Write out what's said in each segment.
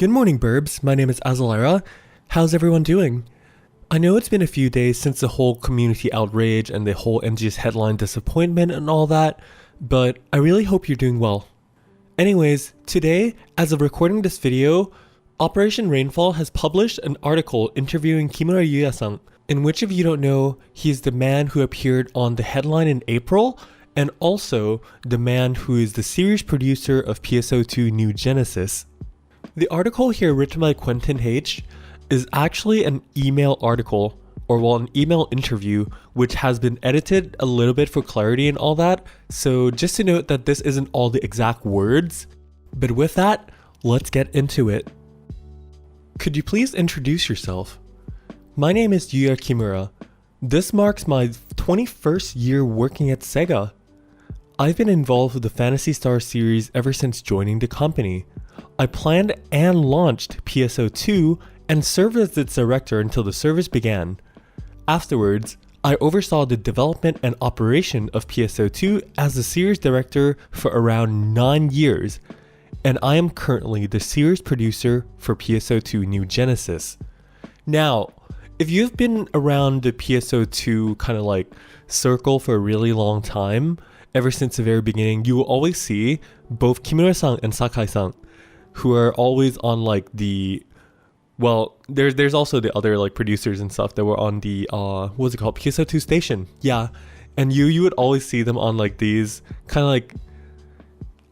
Good morning, Burbs. My name is Azalera. How's everyone doing? I know it's been a few days since the whole community outrage and the whole NGS headline disappointment and all that, but I really hope you're doing well. Anyways, today, as of recording this video, Operation Rainfall has published an article interviewing Kimura Yuya-san, in which, if you don't know, he's the man who appeared on the headline in April, and also the man who is the series producer of PSO2 Genesis. The article here, written by Quentin H, is actually an email article, or an email interview, which has been edited a little bit for clarity and all that, so just to note that this isn't all the exact words. But with that, let's get into it. Could you please introduce yourself? My name is Yuya Kimura. This marks my 21st year working at Sega. I've been involved with the Phantasy Star series ever since joining the company. I planned and launched PSO2 and served as its director until the service began. Afterwards, I oversaw the development and operation of PSO2 as the series director for around 9 years, and I am currently the series producer for PSO2 Genesis. Now, if you've been around the PSO2 kind of like circle for a really long time, ever since the very beginning, you will always see both Kimura-san and Sakai-san, who are always on like the, well, there's also the other like producers and stuff that were on the what's it called, PSO2 station. Yeah, and you would always see them on like these kind of like,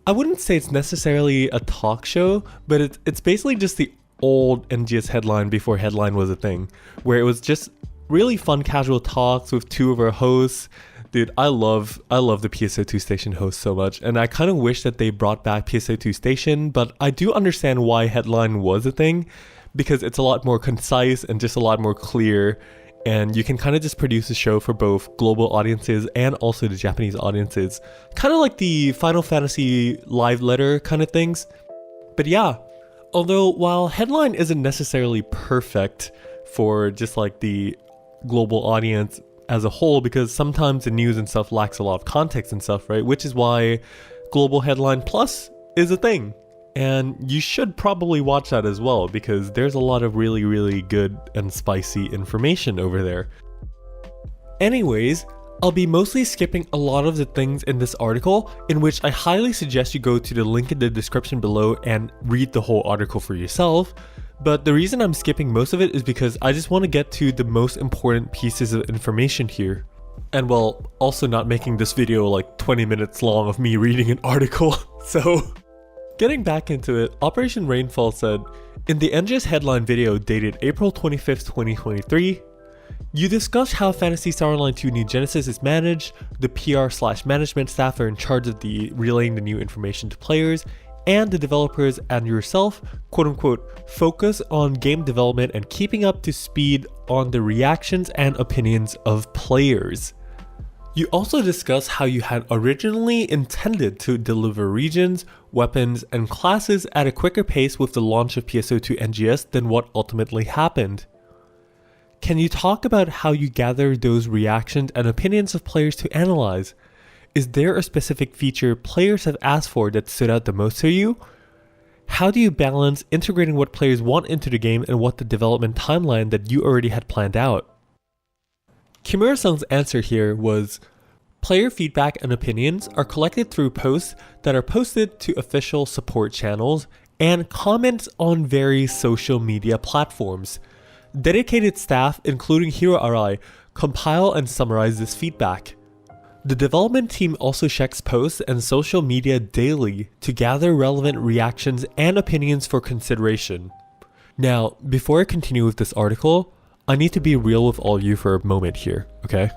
I wouldn't say it's necessarily a talk show, but it's basically just the old NGS headline before headline was a thing, where it was just really fun casual talks with two of our hosts. Dude, I love the PSO2 station host so much, and I kind of wish that they brought back PSO2 station, but I do understand why headline was a thing, because it's a lot more concise and just a lot more clear, and you can kind of just produce a show for both global audiences and also the Japanese audiences, kind of like the Final Fantasy live letter kind of things. But yeah, although while headline isn't necessarily perfect for just like the global audience as a whole, because sometimes the news and stuff lacks a lot of context and stuff, right? Which is why Global Headline Plus is a thing. And you should probably watch that as well, because there's a lot of really, really good and spicy information over there. Anyways, I'll be mostly skipping a lot of the things in this article, in which I highly suggest you go to the link in the description below and read the whole article for yourself. But the reason I'm skipping most of it is because I just want to get to the most important pieces of information here. And well, also not making this video like 20 minutes long of me reading an article. So, getting back into it, Operation Rainfall said, in the NGS headline video dated April 25th, 2023, you discussed how Phantasy Star Online 2 Genesis is managed, the PR/management staff are in charge of relaying the new information to players, and the developers and yourself, quote-unquote, focus on game development and keeping up to speed on the reactions and opinions of players. You also discuss how you had originally intended to deliver regions, weapons, and classes at a quicker pace with the launch of PSO2NGS than what ultimately happened. Can you talk about how you gathered those reactions and opinions of players to analyze? Is there a specific feature players have asked for that stood out the most to you? How do you balance integrating what players want into the game and what the development timeline that you already had planned out? Kimura-san's answer here was, player feedback and opinions are collected through posts that are posted to official support channels and comments on various social media platforms. Dedicated staff, including Hiro Arai, compile and summarize this feedback. The development team also checks posts and social media daily to gather relevant reactions and opinions for consideration. Now, before I continue with this article, I need to be real with all of you for a moment here, okay?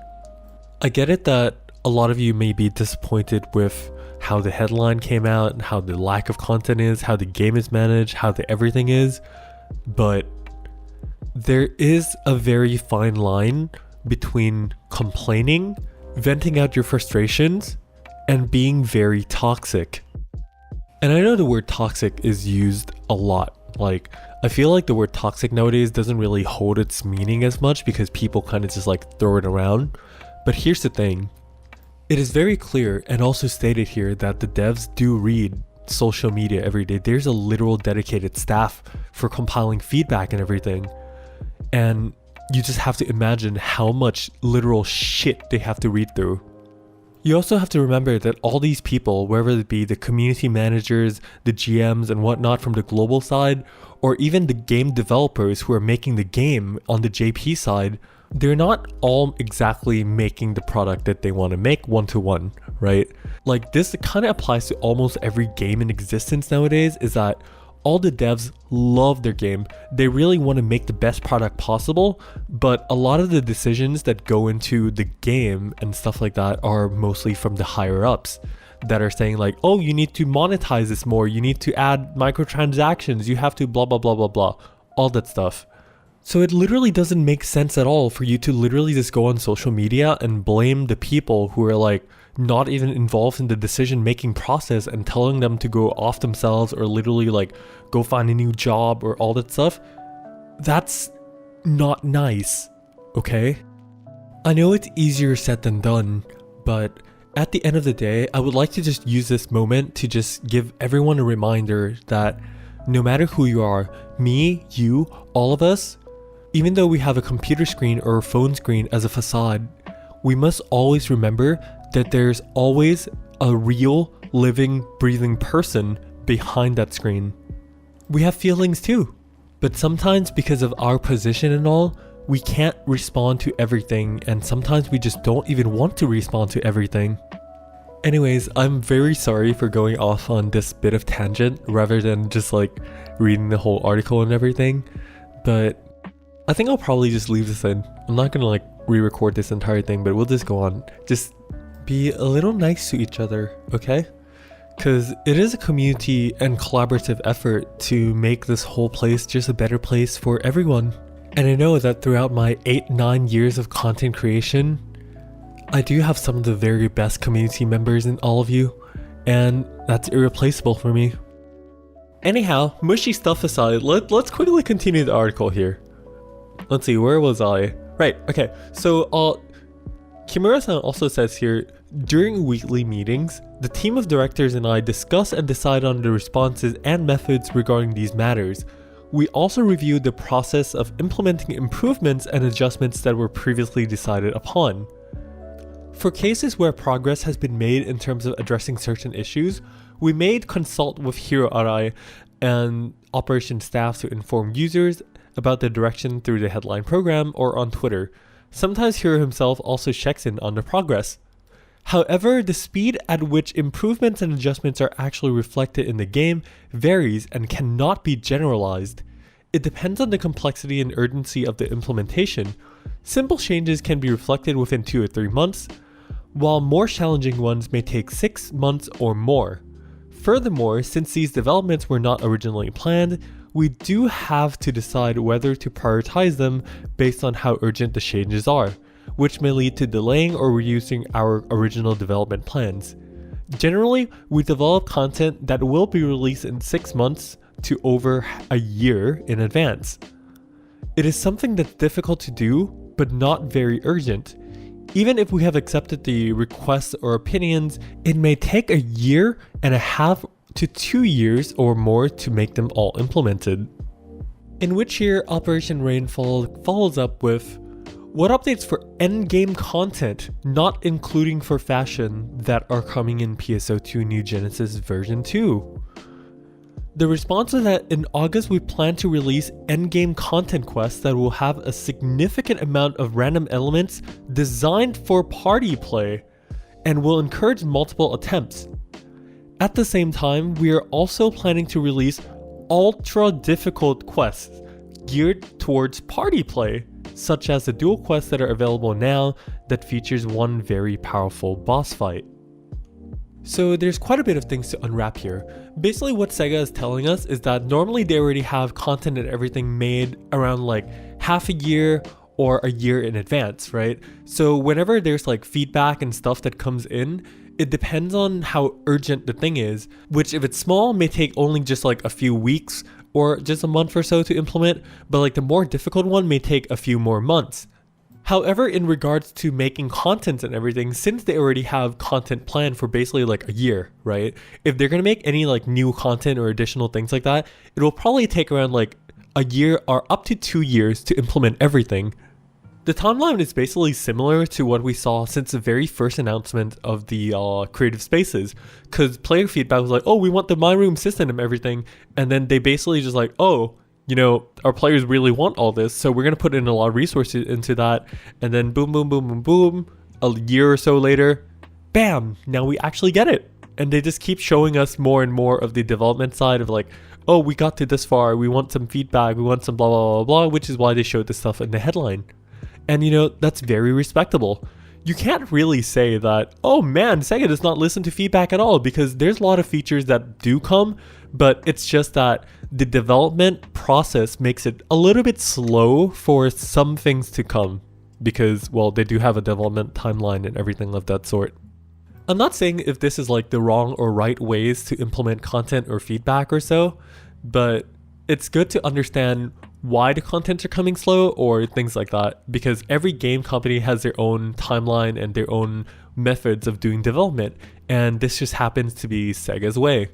I get it that a lot of you may be disappointed with how the headline came out and how the lack of content is, how the game is managed, how the everything is, but there is a very fine line between complaining, venting out your frustrations, and being very toxic. And I know the word toxic is used a lot. Like, I feel like the word toxic nowadays doesn't really hold its meaning as much because people kind of just like throw it around. But here's the thing. It is very clear and also stated here that the devs do read social media every day. There's a literal dedicated staff for compiling feedback and everything. And you just have to imagine how much literal shit they have to read through. You also have to remember that all these people, whether it be the community managers, the GMs and whatnot from the global side, or even the game developers who are making the game on the JP side, they're not all exactly making the product that they want to make one-to-one, right? Like this kind of applies to almost every game in existence nowadays, is that all the devs love their game. They really want to make the best product possible, but a lot of the decisions that go into the game and stuff like that are mostly from the higher ups that are saying like, oh, you need to monetize this more, you need to add microtransactions, you have to blah blah blah blah blah, all that stuff. So it literally doesn't make sense at all for you to literally just go on social media and blame the people who are like not even involved in the decision making process and telling them to go off themselves or literally like go find a new job or all that stuff. That's not nice, okay? I know it's easier said than done, but at the end of the day, I would like to just use this moment to just give everyone a reminder that no matter who you are, me, you, all of us, even though we have a computer screen or a phone screen as a facade, we must always remember that there's always a real, living, breathing person behind that screen. We have feelings too, but sometimes because of our position and all, we can't respond to everything, and sometimes we just don't even want to respond to everything. Anyways, I'm very sorry for going off on this bit of tangent rather than just like reading the whole article and everything, but I think I'll probably just leave this in. I'm not gonna like re-record this entire thing, but we'll just go on. Just be a little nice to each other, okay? Because it is a community and collaborative effort to make this whole place just a better place for everyone. And I know that throughout my 8-9 years of content creation, I do have some of the very best community members in all of you, and that's irreplaceable for me. Anyhow, mushy stuff aside, let's quickly continue the article here. Let's see, where was I? Right, okay, so Kimura-san also says here, during weekly meetings, the team of directors and I discuss and decide on the responses and methods regarding these matters. We also review the process of implementing improvements and adjustments that were previously decided upon. For cases where progress has been made in terms of addressing certain issues, we may consult with Hiro Arai and operation staff to inform users about the direction through the headline program or on Twitter. Sometimes Hiro himself also checks in on the progress. However, the speed at which improvements and adjustments are actually reflected in the game varies and cannot be generalized. It depends on the complexity and urgency of the implementation. Simple changes can be reflected within 2 or 3 months, while more challenging ones may take 6 months or more. Furthermore, since these developments were not originally planned, we do have to decide whether to prioritize them based on how urgent the changes are, which may lead to delaying or reducing our original development plans. Generally, we develop content that will be released in 6 months to over a year in advance. It is something that's difficult to do, but not very urgent. Even if we have accepted the requests or opinions, it may take a year and a half to 2 years or more to make them all implemented. In which here, Operation Rainfall follows up with, what updates for endgame content, not including for fashion, that are coming in PSO2 New Genesis version 2? The response is that in August we plan to release endgame content quests that will have a significant amount of random elements designed for party play and will encourage multiple attempts. At the same time, we are also planning to release ultra difficult quests geared towards party play, such as the dual quests that are available now that features one very powerful boss fight. So there's quite a bit of things to unwrap here. Basically what Sega is telling us is that normally they already have content and everything made around like half a year or a year in advance, right? So whenever there's like feedback and stuff that comes in, it depends on how urgent the thing is, which if it's small may take only just like a few weeks or just a month or so to implement, but like the more difficult one may take a few more months. However, in regards to making content and everything, since they already have content planned for basically like a year, right? If they're gonna make any like new content or additional things like that, it will probably take around like a year or up to 2 years to implement everything. The timeline is basically similar to what we saw since the very first announcement of the creative spaces, because player feedback was like, oh, we want the My Room system and everything, and then they basically just like, oh, you know, our players really want all this, so we're going to put in a lot of resources into that, and then boom, boom, boom, boom, boom, a year or so later, bam, now we actually get it. And they just keep showing us more and more of the development side of like, oh, we got to this far, we want some feedback, we want some blah, blah, blah, blah, which is why they showed this stuff in the headline. And you know, that's very respectable. You can't really say that, oh man, Sega does not listen to feedback at all, because there's a lot of features that do come, but it's just that the development process makes it a little bit slow for some things to come, because, well, they do have a development timeline and everything of that sort. I'm not saying if this is like the wrong or right ways to implement content or feedback or so, but it's good to understand why the contents are coming slow or things like that, because every game company has their own timeline and their own methods of doing development, and this just happens to be Sega's way.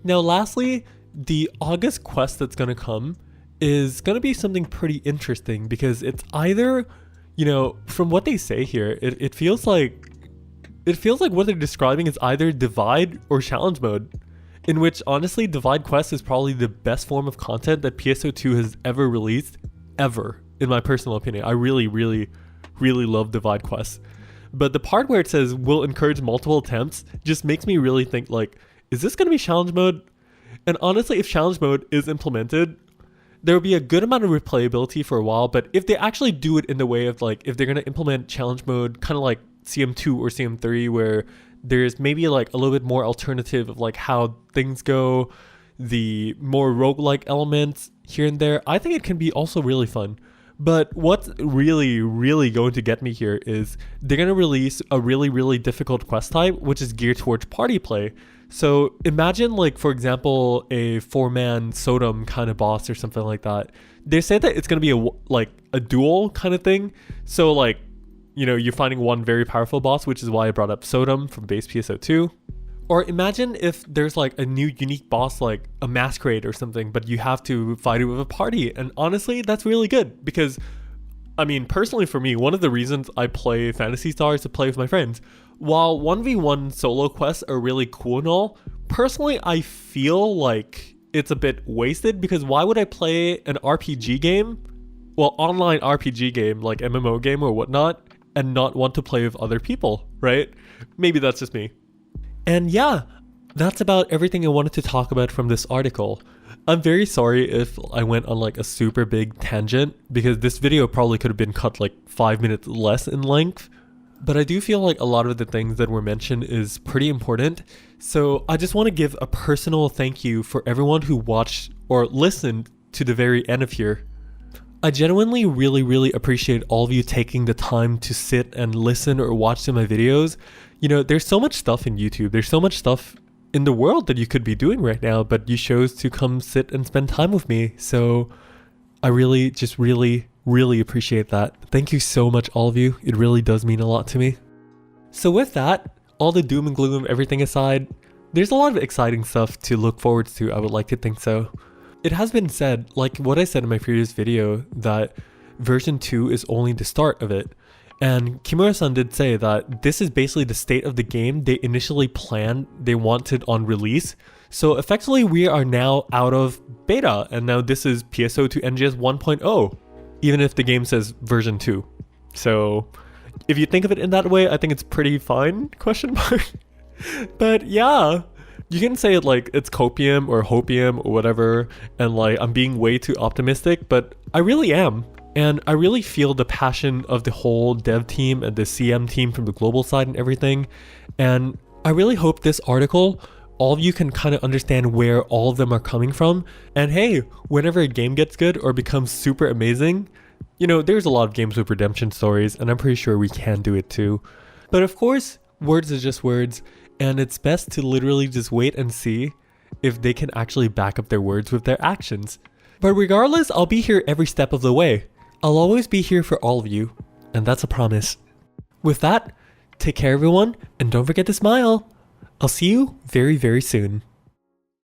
Now lastly, the August quest that's going to come is going to be something pretty interesting, because it's either, you know, from what they say here, it feels like what they're describing is either divide or challenge mode, in which honestly Divide Quest is probably the best form of content that PSO2 has ever released, ever, in my personal opinion. I really, really, really love Divide Quest. But the part where it says will encourage multiple attempts just makes me really think like, is this going to be challenge mode? And honestly, if challenge mode is implemented, there will be a good amount of replayability for a while, but if they actually do it in the way of like, if they're going to implement challenge mode, kind of like CM2 or CM3, where there's maybe like a little bit more alternative of like how things go, the more roguelike elements here and there, I think it can be also really fun. But what's really, really going to get me here is they're going to release a really, really difficult quest type, which is geared towards party play. So imagine like, for example, a 4-man Sodom kind of boss or something like that. They said that it's going to be a duel kind of thing. So like, you know, you're finding one very powerful boss, which is why I brought up Sodom from base PSO2. Or imagine if there's like a new unique boss, like a masquerade or something, but you have to fight it with a party. And honestly, that's really good, because I mean, personally for me, one of the reasons I play Phantasy Star is to play with my friends. While 1v1 solo quests are really cool and all, personally I feel like it's a bit wasted, because why would I play an RPG game, well, online RPG game like MMO game or whatnot, and not want to play with other people, right? Maybe that's just me. And yeah, that's about everything I wanted to talk about from this article. I'm very sorry if I went on like a super big tangent, because this video probably could have been cut like 5 minutes less in length. But I do feel like a lot of the things that were mentioned is pretty important. So I just want to give a personal thank you for everyone who watched or listened to the very end of here. I genuinely really, really appreciate all of you taking the time to sit and listen or watch to my videos. You know, there's so much stuff in YouTube. There's so much stuff in the world that you could be doing right now, but you chose to come sit and spend time with me. So I really, just really, really appreciate that. Thank you so much, all of you. It really does mean a lot to me. So with that, all the doom and gloom, everything aside, there's a lot of exciting stuff to look forward to. I would like to think so. It has been said, like what I said in my previous video, that version 2 is only the start of it. And Kimura-san did say that this is basically the state of the game they initially planned they wanted on release. So effectively we are now out of beta, and now this is PSO2NGS 1.0, even if the game says version 2. So if you think of it in that way, I think it's pretty fine, question mark. But yeah. You can say it like it's copium or hopium or whatever, and like I'm being way too optimistic, but I really am. And I really feel the passion of the whole dev team and the CM team from the global side and everything. And I really hope this article, all of you can kind of understand where all of them are coming from. And hey, whenever a game gets good or becomes super amazing, you know, there's a lot of games with redemption stories, and I'm pretty sure we can do it too. But of course, words are just words. And it's best to literally just wait and see if they can actually back up their words with their actions. But regardless, I'll be here every step of the way. I'll always be here for all of you. and that's a promise. With that, take care everyone, and don't forget to smile. I'll see you very, very soon.